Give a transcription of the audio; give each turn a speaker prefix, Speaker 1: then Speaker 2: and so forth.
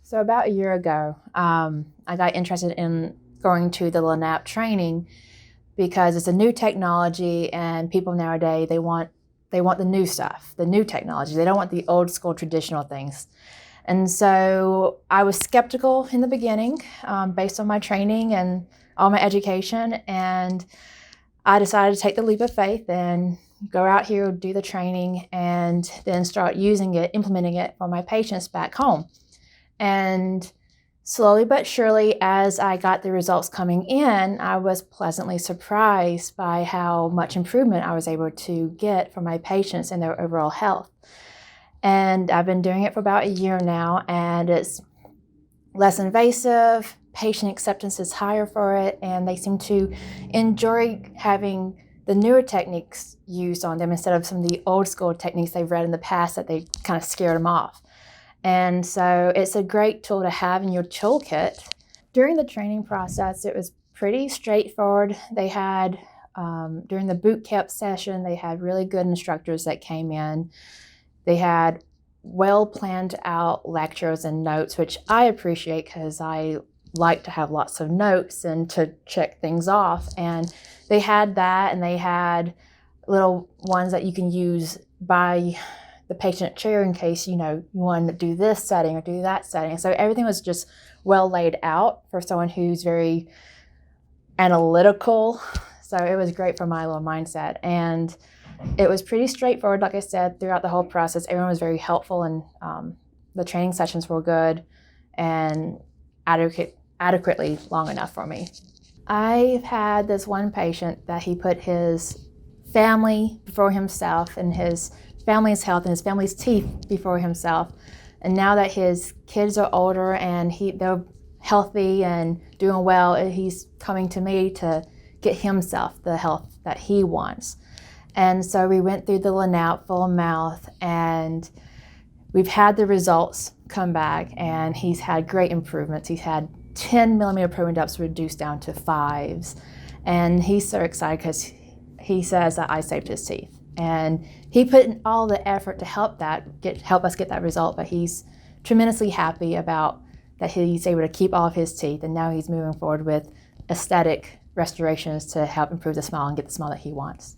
Speaker 1: So about a year ago, I got interested in going to the LANAP training because it's a new technology, and people nowadays, they want the new stuff, the new technology. They don't want the old school traditional things. And so I was skeptical in the beginning based on my training and all my education, and I decided to take the leap of faith and go out here, do the training, and then start using it, implementing it for my patients back home. And slowly but surely, as I got the results coming in, I was pleasantly surprised by how much improvement I was able to get for my patients and their overall health. And I've been doing it for about a year now, and it's less invasive, patient acceptance is higher for it, and they seem to enjoy having the newer techniques used on them instead of some of the old school techniques they've read in the past that they kind of scared them off. And so it's a great tool to have in your toolkit. During the training process, it was pretty straightforward. They had, during the boot camp session, they had really good instructors that came in. They had well planned out lectures and notes, which I appreciate because I like to have lots of notes and to check things off. And they had that, and they had little ones that you can use by the patient chair in case, you want to do this setting or do that setting. So everything was just well laid out for someone who's very analytical. So it was great for my little mindset. And it was pretty straightforward, like I said, throughout the whole process. Everyone was very helpful, and the training sessions were good and adequately long enough for me. I've had this one patient that he put his family before himself, and his family's health and his family's teeth before himself. And now that his kids are older and they're healthy and doing well, he's coming to me to get himself the health that he wants. And so we went through the LANAP full mouth, and we've had the results come back, and he's had great improvements. He's had 10 millimeter pro-inducts reduced down to 5s. And he's so excited because he says that I saved his teeth. And he put in all the effort to help us get that result, but he's tremendously happy about that he's able to keep all of his teeth, and now he's moving forward with aesthetic restorations to help improve the smile and get the smile that he wants.